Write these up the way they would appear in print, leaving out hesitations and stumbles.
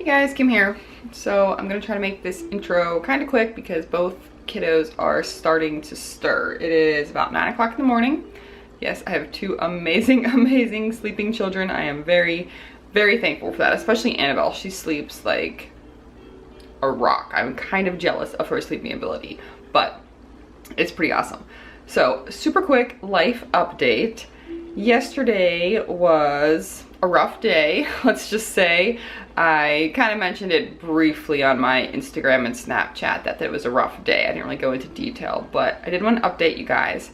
Hey guys, Kim here. So I'm gonna try to make this intro kind of quick because both kiddos are starting to stir. It is about 9 o'clock in the morning. Yes, I have two amazing sleeping children. I am very thankful for that, especially Annabelle. She sleeps like a rock. I'm kind of jealous of her sleeping ability, but it's pretty awesome. So super quick life update. Yesterday was a rough day, let's just say. I kind of mentioned it briefly on my Instagram and Snapchat that it was a rough day. I didn't really go into detail, but I did want to update you guys.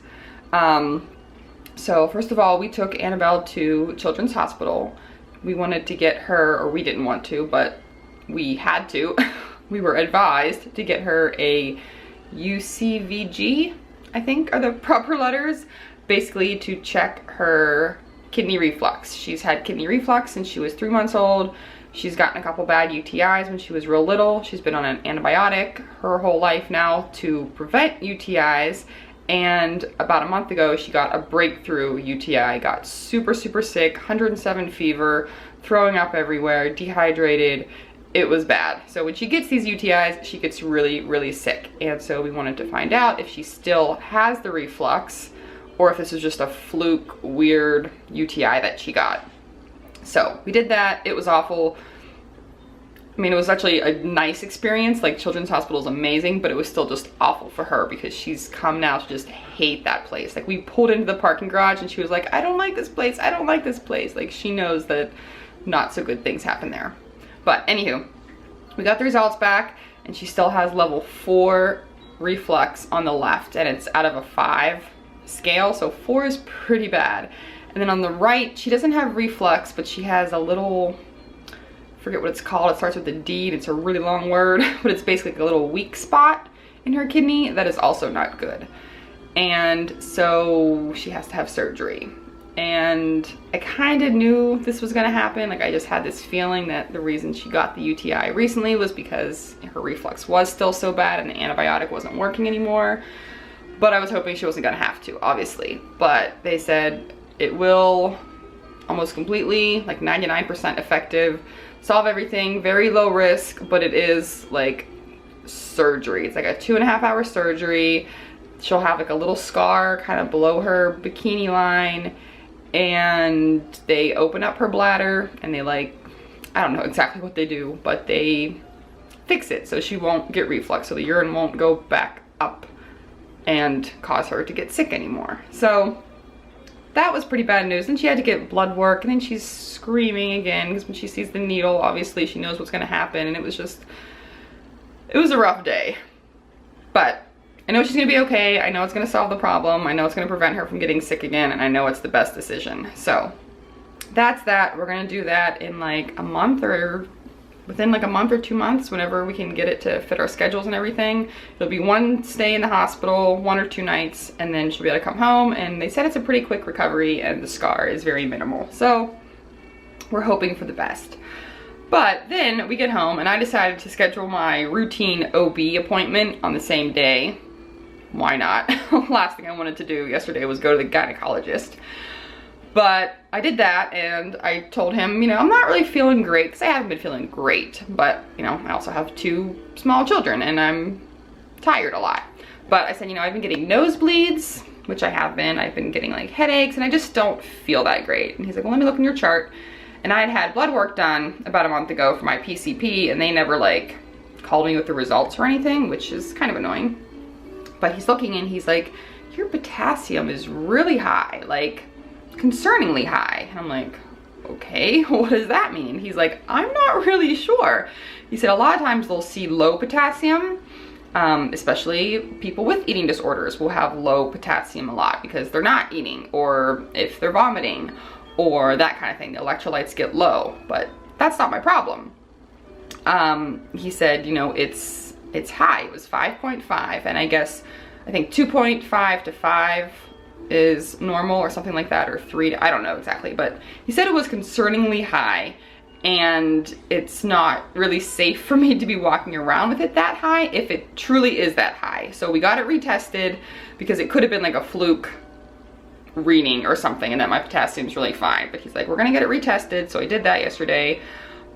So first of all, we took Annabelle to Children's Hospital. We wanted to get her, or we didn't want to, but we had to. We were advised to get her a UCVG, I think are the proper letters, basically to check her kidney reflux. She's had kidney reflux since she was 3 months old. She's gotten a couple bad UTIs when she was real little. She's been on an antibiotic her whole life now to prevent UTIs. And about a month ago, she got a breakthrough UTI, got super sick, 107 fever, throwing up everywhere, dehydrated. It was bad. So when she gets these UTIs, she gets really sick. And so we wanted to find out if she still has the reflux or if this is just a fluke, weird UTI that she got. So we did that. It was awful. I mean, it was actually a nice experience. Like, Children's Hospital is amazing, but it was still just awful for her because she's come now to just hate that place. Like, we pulled into the parking garage and she was like, I don't like this place. I don't like this place. Like, she knows that not so good things happen there. But anywho, we got the results back and she still has level 4 reflux on the left, and it's out of a 5 scale, so 4 is pretty bad. And then on the right, she doesn't have reflux, but she has a little, I forget what it's called, it starts with a D and it's a really long word, but it's basically a little weak spot in her kidney that is also not good. And so she has to have surgery. And I kind of knew this was gonna happen. Like, I just had this feeling that the reason she got the UTI recently was because her reflux was still so bad and the antibiotic wasn't working anymore. But I was hoping she wasn't gonna have to, obviously. But they said it will almost completely, like 99% effective, solve everything, very low risk, but it is like surgery. It's like a 2.5 hour surgery. She'll have like a little scar kind of below her bikini line, and they open up her bladder and they, like, I don't know exactly what they do, but they fix it so she won't get reflux, so the urine won't go back up and cause her to get sick anymore. So that was pretty bad news. Then she had to get blood work, and then she's screaming again because when she sees the needle, obviously she knows what's gonna happen, and it was a rough day. But I know she's gonna be okay. I know it's gonna solve the problem. I know it's gonna prevent her from getting sick again, and I know it's the best decision. So that's that. We're gonna do that in like a month, or within like a month or 2 months, whenever we can get it to fit our schedules and everything. It'll be 1 stay in the hospital, 1 or 2 nights, and then she'll be able to come home. And they said it's a pretty quick recovery and the scar is very minimal. So we're hoping for the best. But then we get home and I decided to schedule my routine OB appointment on the same day. Why not? Last thing I wanted to do yesterday was go to the gynecologist. But I did that, and I told him, you know, I'm not really feeling great, because I haven't been feeling great, but, you know, I also have 2 small children and I'm tired a lot. But I said, you know, I've been getting nosebleeds, which I have been. I've been getting like headaches, and I just don't feel that great. And he's like, well, let me look in your chart. And I had blood work done about a month ago for my PCP, and they never like called me with the results or anything, which is kind of annoying. But he's looking and he's like, your potassium is really high, like concerningly high. And I'm like, okay, what does that mean? He's like, I'm not really sure. He said a lot of times they'll see low potassium, especially people with eating disorders will have low potassium a lot because they're not eating, or if they're vomiting, or that kind of thing. The electrolytes get low, but that's not my problem. He said, you know, it's high. It was 5.5, and I think 2.5 to 5 is normal or something like that, or 3 to, I don't know exactly, but he said it was concerningly high, and it's not really safe for me to be walking around with it that high if it truly is that high. So we got it retested because it could have been like a fluke reading or something, and that my potassium's really fine. But he's like, we're gonna get it retested. So I did that yesterday.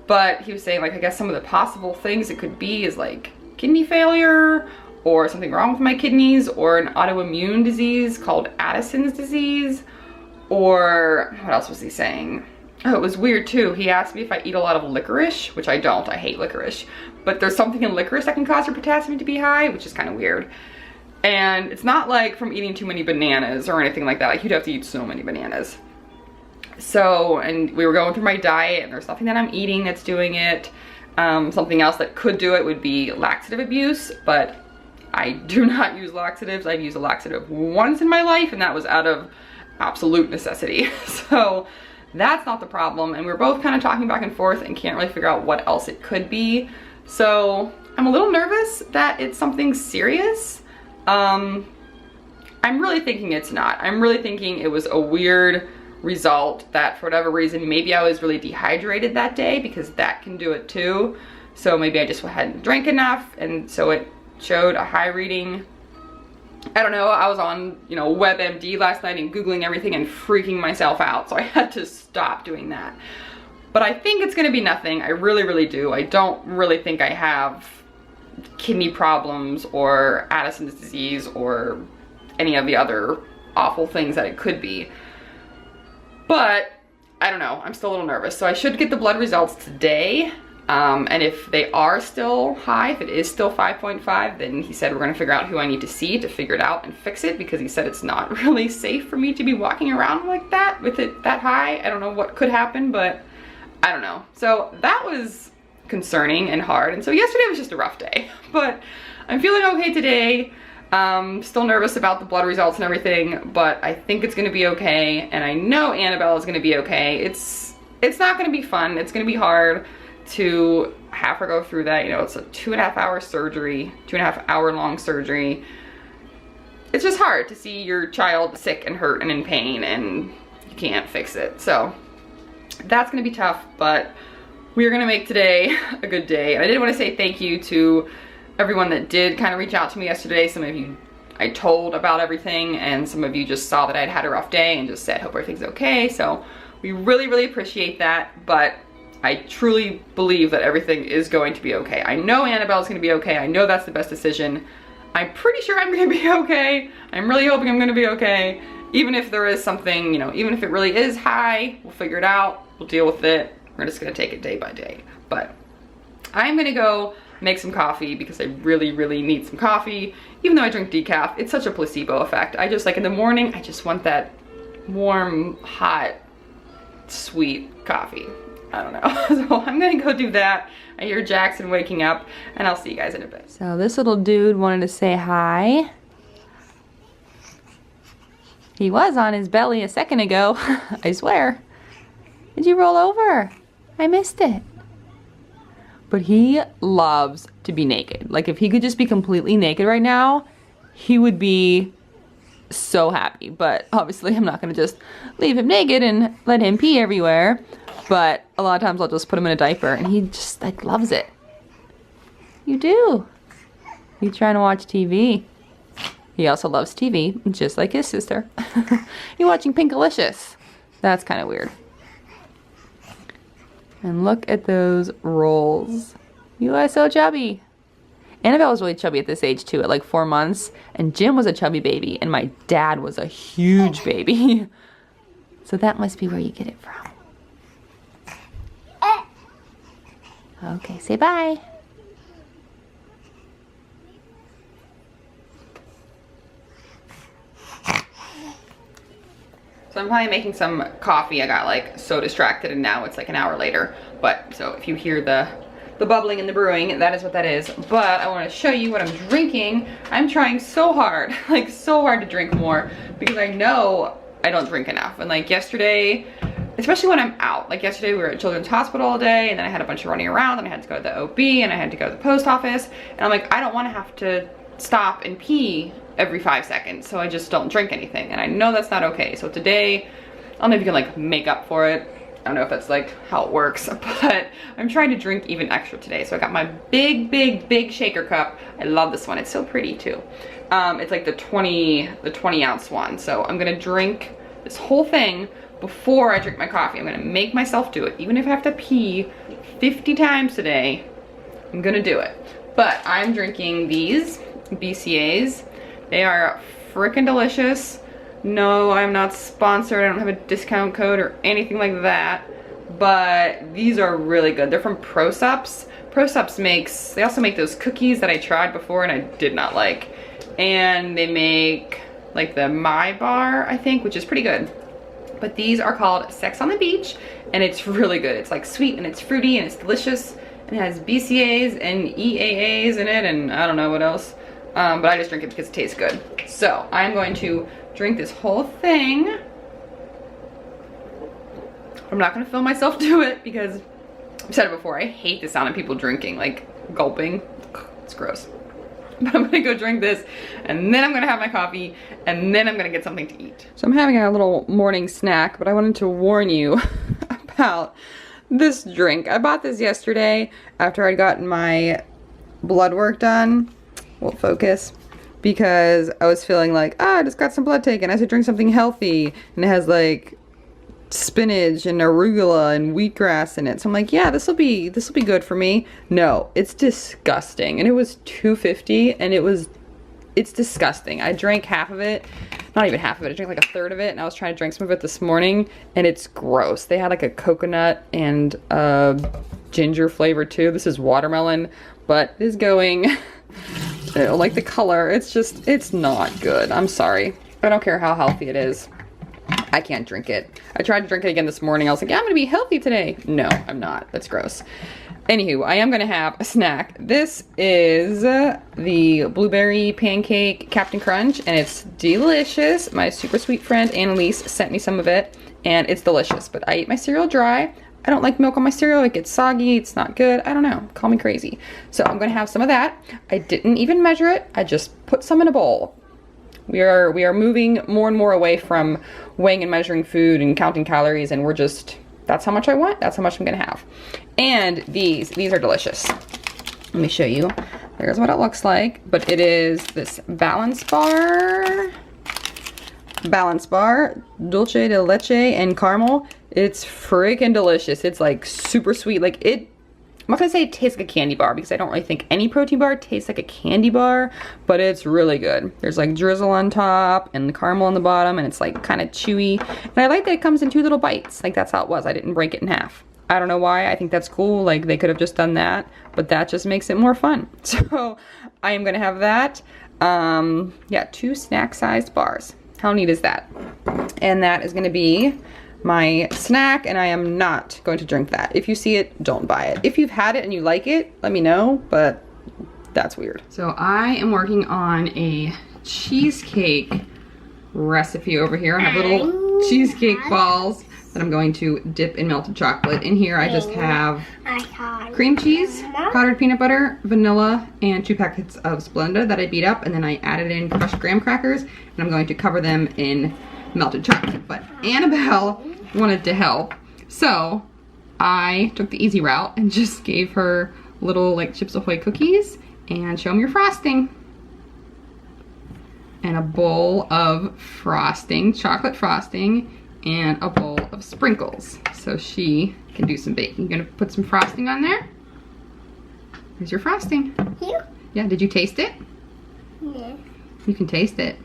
But he was saying, like, I guess some of the possible things it could be is like kidney failure, or something wrong with my kidneys, or an autoimmune disease called Addison's disease, or what else was he saying? Oh, it was weird too. He asked me if I eat a lot of licorice, which I don't. I hate licorice. But there's something in licorice that can cause your potassium to be high, which is kind of weird. And it's not like from eating too many bananas or anything like that. Like, you'd have to eat so many bananas. So, and we were going through my diet, and there's nothing that I'm eating that's doing it. Something else that could do it would be laxative abuse, but I do not use laxatives. I've used a laxative once in my life, and that was out of absolute necessity. So that's not the problem. And we're both kind of talking back and forth and can't really figure out what else it could be. So I'm a little nervous that it's something serious. I'm really thinking it's not. I'm really thinking it was a weird result that for whatever reason, maybe I was really dehydrated that day, because that can do it too. So maybe I just hadn't drank enough, and so it showed a high reading. I don't know, I was on, you know, WebMD last night and Googling everything and freaking myself out, so I had to stop doing that. But I think it's gonna be nothing. I really, really do. I don't really think I have kidney problems or Addison's disease or any of the other awful things that it could be. But I don't know, I'm still a little nervous. So I should get the blood results today. And if they are still high, if it is still 5.5, then he said we're gonna figure out who I need to see to figure it out and fix it, because he said it's not really safe for me to be walking around like that with it that high. I don't know what could happen, but I don't know. So that was concerning and hard. And so yesterday was just a rough day, but I'm feeling okay today. Still nervous about the blood results and everything, but I think it's gonna be okay. And I know Annabelle is gonna be okay. It's not gonna be fun. It's gonna be hard to have her go through that. You know, it's a 2.5 hour surgery, 2.5 hour long surgery. It's just hard to see your child sick and hurt and in pain, and you can't fix it. So that's gonna be tough, but we're gonna make today a good day. And I did want to say thank you to everyone that did kind of reach out to me yesterday. Some of you I told about everything, and some of you just saw that I'd had a rough day and just said, hope everything's okay. So we really, really appreciate that. But I truly believe that everything is going to be okay. I know Annabelle's gonna be okay. I know that's the best decision. I'm pretty sure I'm gonna be okay. I'm really hoping I'm gonna be okay. Even if there is something, you know, even if it really is high, we'll figure it out. We'll deal with it. We're just gonna take it day by day. But I'm gonna go make some coffee, because I really, really need some coffee. Even though I drink decaf, it's such a placebo effect. I just, like, in the morning, I just want that warm, hot, sweet coffee. I don't know. So I'm gonna go do that. I hear Jackson waking up, and I'll see you guys in a bit. So this little dude wanted to say hi. He was on his belly a second ago, I swear. Did you roll over? I missed it. But he loves to be naked. Like, if he could just be completely naked right now, he would be so happy. But obviously I'm not gonna just leave him naked and let him pee everywhere. But a lot of times I'll just put him in a diaper, and he just, like, loves it. You do. He's trying to watch TV. He also loves TV, just like his sister. You're watching Pinkalicious. That's kind of weird. And look at those rolls. You are so chubby. Annabelle was really chubby at this age too, at like 4 months. And Jim was a chubby baby, and my dad was a huge baby. So that must be where you get it from. Okay, say bye. So I'm probably making some coffee. I got like so distracted, and now it's like an hour later. But so if you hear the bubbling and the brewing, that is what that is. But I want to show you what I'm drinking. I'm trying so hard, like so hard to drink more, because I know I don't drink enough. And like yesterday, especially when I'm out, like yesterday we were at Children's Hospital all day, and then I had a bunch of running around, and I had to go to the OB, and I had to go to the post office. And I'm like, I don't want to have to stop and pee every 5 seconds, so I just don't drink anything, and I know that's not okay. So today, I don't know if you can like make up for it. I don't know if that's like how it works, but I'm trying to drink even extra today. So I got my big shaker cup. I love this one. It's so pretty too. It's like the 20 ounce one. So I'm gonna drink this whole thing before I drink my coffee, I'm gonna make myself do it. Even if I have to pee 50 times today, I'm gonna do it. But I'm drinking these BCAs. They are freaking delicious. No, I'm not sponsored. I don't have a discount code or anything like that. But these are really good. They're from ProSups. ProSups makes, they also make those cookies that I tried before and I did not like. And they make like the My Bar, I think, which is pretty good. But these are called Sex on the Beach, and it's really good. It's like sweet and it's fruity and it's delicious. And it has BCAs and EAAs in it and I don't know what else. But I just drink it because it tastes good. So I'm going to drink this whole thing. I'm not gonna film myself do it because I've said it before, I hate the sound of people drinking, like gulping. It's gross. But I'm gonna go drink this and then I'm gonna have my coffee and then I'm gonna get something to eat. So I'm having a little morning snack, but I wanted to warn you about this drink. I bought this yesterday after I'd gotten my blood work done. We'll focus. Because I was feeling like, I just got some blood taken. I should drink something healthy. And it has like spinach and arugula and wheatgrass in it. So I'm like, yeah, this will be good for me. No, it's disgusting. And it was $2.50 and it's disgusting. I drank half of it. Not even half of it. I drank like a third of it and I was trying to drink some of it this morning and it's gross. They had like a coconut and ginger flavor too. This is watermelon, but it's going. I don't like the color. It's not good. I'm sorry. I don't care how healthy it is. I can't drink it. I tried to drink it again this morning. I was like, yeah, I'm gonna be healthy today. No, I'm not. That's gross. Anywho, I am gonna have a snack. This is the blueberry pancake Captain Crunch, and it's delicious. My super sweet friend Annalise sent me some of it, and it's delicious. But I eat my cereal dry. I don't like milk on my cereal. It gets soggy. It's not good. I don't know. Call me crazy. So I'm going to have some of that. I didn't even measure it. I just put some in a bowl. We are moving more and more away from weighing and measuring food and counting calories, and we're just, that's how much I want. That's how much I'm going to have. And these are delicious. Let me show you. There's what it looks like. But it is this Balance Bar, dulce de leche and caramel. It's freaking delicious. It's like super sweet. Like I'm not gonna say it tastes like a candy bar because I don't really think any protein bar tastes like a candy bar, but it's really good. There's like drizzle on top and the caramel on the bottom, and it's like kind of chewy. And I like that it comes in 2 little bites. Like that's how it was. I didn't break it in half. I don't know why. I think that's cool. Like they could have just done that, but that just makes it more fun. So I am gonna have that. Yeah, 2 snack-sized bars. How neat is that? And that is gonna be my snack, and I am not going to drink that. If you see it, don't buy it. If you've had it and you like it, let me know, but that's weird. So I am working on a cheesecake recipe over here. I have little cheesecake balls that I'm going to dip in melted chocolate. In here I just have cream cheese, powdered peanut butter, vanilla, and 2 packets of Splenda that I beat up, and then I added in crushed graham crackers, and I'm going to cover them in melted chocolate. But Annabelle wanted to help, so I took the easy route and just gave her little like Chips Ahoy cookies and show them your frosting. And a bowl of frosting, chocolate frosting, and a bowl of sprinkles. So she can do some baking. You're gonna put some frosting on there. Here's your frosting. Here? Yeah, did you taste it? Yeah. You can taste it.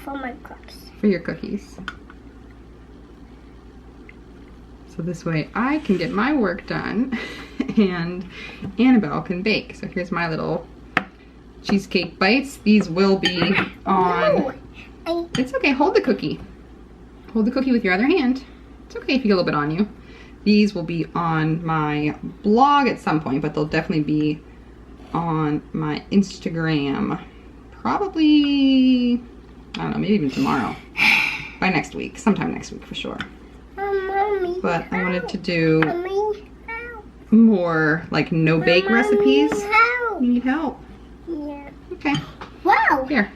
For my cookies. For your cookies. So this way I can get my work done and Annabelle can bake. So here's my little cheesecake bites. These will be on... It's okay, hold the cookie. Hold the cookie with your other hand. It's okay if you get a little bit on you. These will be on my blog at some point, but they'll definitely be on my Instagram. Probably, I don't know, maybe even tomorrow. By next week, sometime next week for sure. Mommy, but I wanted to do Mommy, more like no bake recipes. Help. You need help? Yeah. Okay. Wow. Here.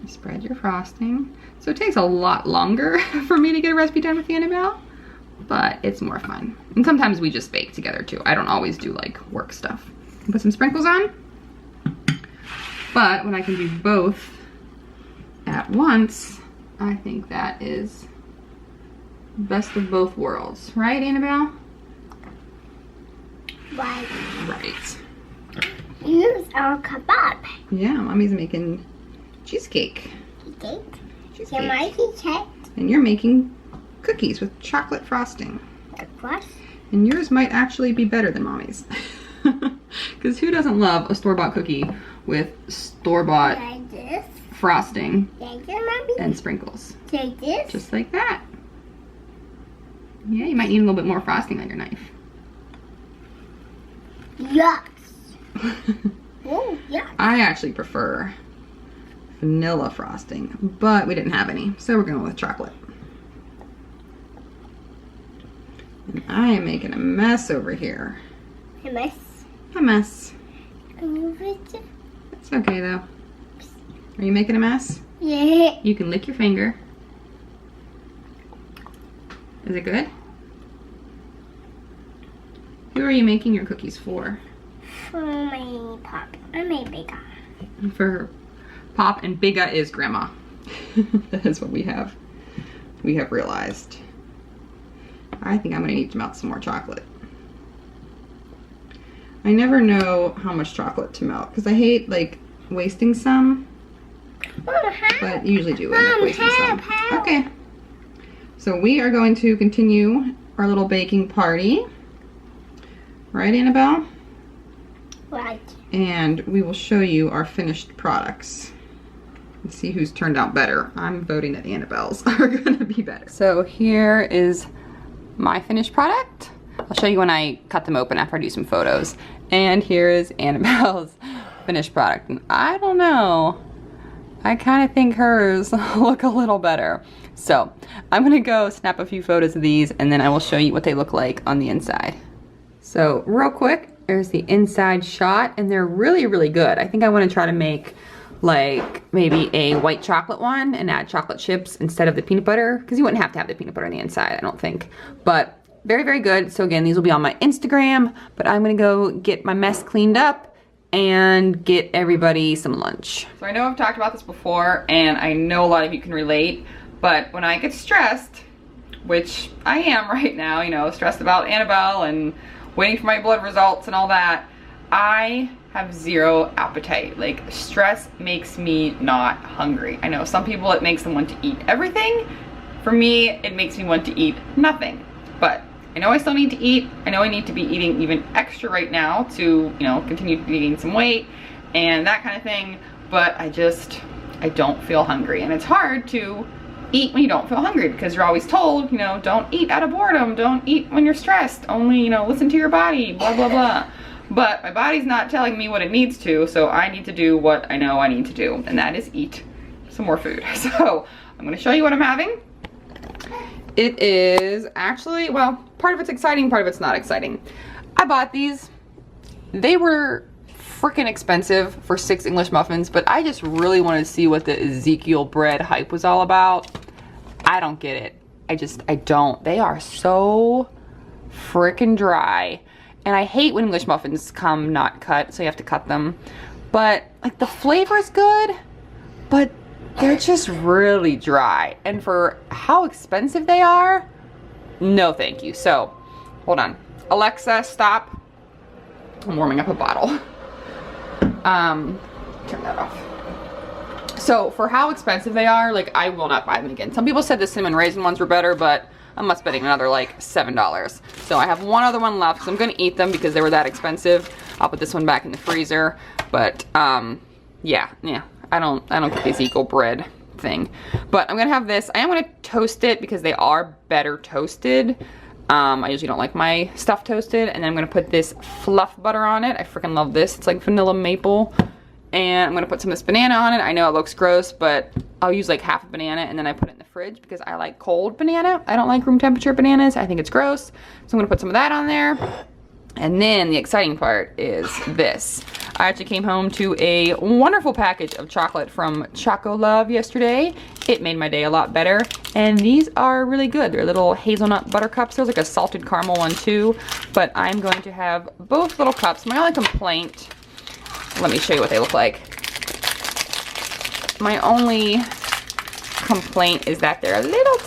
You spread your frosting. So it takes a lot longer for me to get a recipe done with Annabelle, but it's more fun. And sometimes we just bake together too. I don't always do like work stuff. Put some sprinkles on. But when I can do both at once, I think that is best of both worlds. Right, Annabelle? Right. Right. Use our kebab. Yeah, Mommy's making cheesecake. Cake. Cheesecake. Yeah, my cake. And you're making cookies with chocolate frosting. The crust. And yours might actually be better than Mommy's. Because who doesn't love a store-bought cookie with store-bought Like this. frosting Like this, Mommy. and sprinkles? Like this. Just like that. Yeah, you might need a little bit more frosting on your knife. Yes. Oh, yeah. I actually prefer vanilla frosting, but we didn't have any, so we're going with chocolate. And I am making a mess over here. A mess. A mess. Can you fix it? It's okay though. Are you making a mess? Yeah. You can lick your finger. Is it good? Who are you making your cookies for? For my pop and my bigger. For Pop, and Bigga is Grandma. That is what we have realized. I think I'm gonna need to melt some more chocolate. I never know how much chocolate to melt because I hate like wasting some, but usually do end up wasting some. Okay, so we are going to continue our little baking party, right, Annabelle? Right. And we will show you our finished products and see who's turned out better. I'm voting that Annabelle's are gonna be better. So here is my finished product. I'll show you when I cut them open after I do some photos. And here is Annabelle's finished product. And I don't know, I kind of think hers look a little better. So I'm gonna go snap a few photos of these and then I will show you what they look like on the inside. So real quick, there's the inside shot and they're really, really good. I think I wanna try to make like maybe a white chocolate one and add chocolate chips instead of the peanut butter, because you wouldn't have to have the peanut butter on the inside, I don't think. But very, very good. So again, these will be on my Instagram, but I'm gonna go get my mess cleaned up and get everybody some lunch. So I know I've talked about this before and I know a lot of you can relate, but when I get stressed, which I am right now, you know, stressed about Annabelle and waiting for my blood results and all that, I have zero appetite. Like, stress makes me not hungry. I know some people it makes them want to eat everything. For me, it makes me want to eat nothing. But I know I still need to eat. I know I need to be eating even extra right now to, you know, continue gaining some weight and that kind of thing. But I don't feel hungry. And it's hard to eat when you don't feel hungry because you're always told, you know, don't eat out of boredom. Don't eat when you're stressed. Only, you know, listen to your body, blah, blah, blah. But my body's not telling me what it needs to, so I need to do what I know I need to do, and that is eat some more food. So I'm gonna show you what I'm having. It is actually, well, part of it's exciting, part of it's not exciting. I bought these. They were freaking expensive for 6 English muffins, but I just really wanted to see what the Ezekiel bread hype was all about. I don't get it. I don't. They are so freaking dry. And I hate when English muffins come not cut, so you have to cut them. But like the flavor is good, but they're just really dry. And for how expensive they are, no thank you. So, hold on. Alexa, stop. I'm warming up a bottle. Turn that off. So for how expensive they are, like I will not buy them again. Some people said the cinnamon raisin ones were better, but I'm not spending another like $7. So I have one other one left, so I'm gonna eat them because they were that expensive. I'll put this one back in the freezer. But yeah, I don't get the Ezekiel bread thing. But I'm gonna have this. I am gonna toast it because they are better toasted. I usually don't like my stuff toasted. And then I'm gonna put this fluff butter on it. I freaking love this. It's like vanilla maple. And I'm gonna put some of this banana on it. I know it looks gross, but I'll use like half a banana and then I put it in the fridge because I like cold banana. I don't like room temperature bananas. I think it's gross. So I'm gonna put some of that on there. And then the exciting part is this. I actually came home to a wonderful package of chocolate from Choco Love yesterday. It made my day a lot better. And these are really good. They're little hazelnut butter cups. There's like a salted caramel one too. But I'm going to have both little cups. My only complaint, let me show you what they look like. My only complaint is that they're a little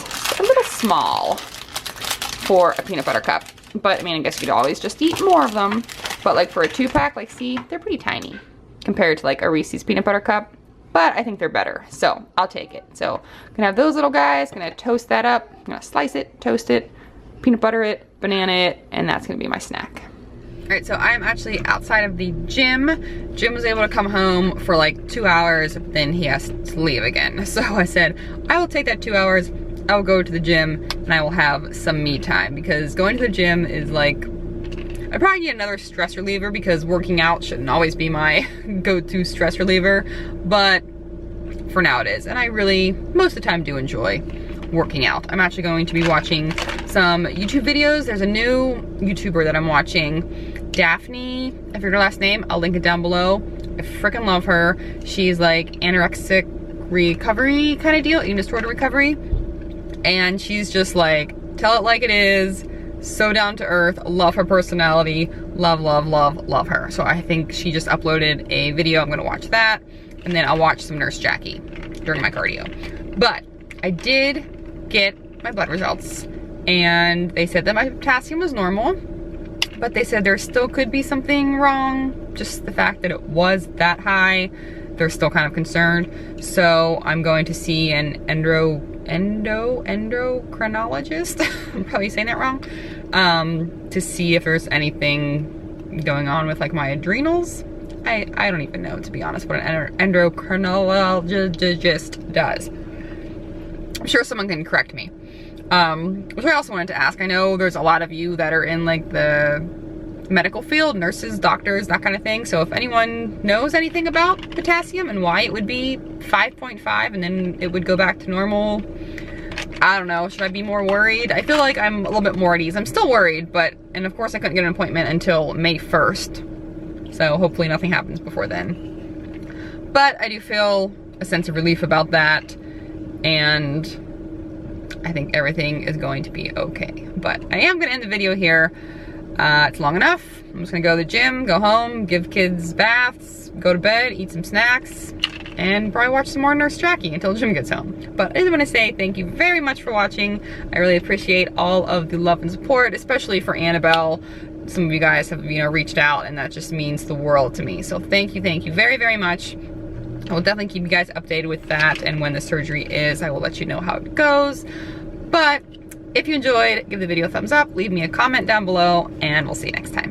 small for a peanut butter cup. But I mean, I guess you could always just eat more of them. But like for a 2-pack, like see, they're pretty tiny compared to like a Reese's peanut butter cup. But I think they're better, so I'll take it. So I'm gonna have those little guys, gonna toast that up, I'm gonna slice it, toast it, peanut butter it, banana it, and that's gonna be my snack. All right, so I'm actually outside of the gym. Jim was able to come home for like 2 hours, but then he has to leave again. So I said, I will take that 2 hours, I will go to the gym, and I will have some me time, because going to the gym is like, I probably need another stress reliever, because working out shouldn't always be my go-to stress reliever, but for now it is. And I really, most of the time, do enjoy working out. I'm actually going to be watching some YouTube videos. There's a new YouTuber that I'm watching, Daphne, I forget her last name, I'll link it down below. I freaking love her. She's like anorexic recovery kind of deal, eating disorder recovery. And she's just like, tell it like it is, so down to earth, love her personality, love, love, love, love her. So I think she just uploaded a video, I'm gonna watch that, and then I'll watch some Nurse Jackie during my cardio. But I did get my blood results, and they said that my potassium was normal, but they said there still could be something wrong. Just the fact that it was that high, they're still kind of concerned. So I'm going to see an endocrinologist, I'm probably saying that wrong, to see if there's anything going on with like my adrenals. I don't even know, to be honest, what an endocrinologist does. I'm sure someone can correct me. Which I also wanted to ask, I know there's a lot of you that are in like the medical field, nurses, doctors, that kind of thing. So if anyone knows anything about potassium and why it would be 5.5 and then it would go back to normal, I don't know, should I be more worried? I feel like I'm a little bit more at ease. I'm still worried, and of course I couldn't get an appointment until May 1st. So hopefully nothing happens before then. But I do feel a sense of relief about that, and I think everything is going to be okay. But I am gonna end the video here. It's long enough. I'm just gonna go to the gym, go home, give kids baths, go to bed, eat some snacks, and probably watch some more Nurse Jackie until Jim gets home. But I just wanna say thank you very much for watching. I really appreciate all of the love and support, especially for Annabelle. Some of you guys have, you know, reached out, and that just means the world to me. So thank you very, very much. I will definitely keep you guys updated with that, and when the surgery is, I will let you know how it goes. But if you enjoyed, give the video a thumbs up, leave me a comment down below, and we'll see you next time.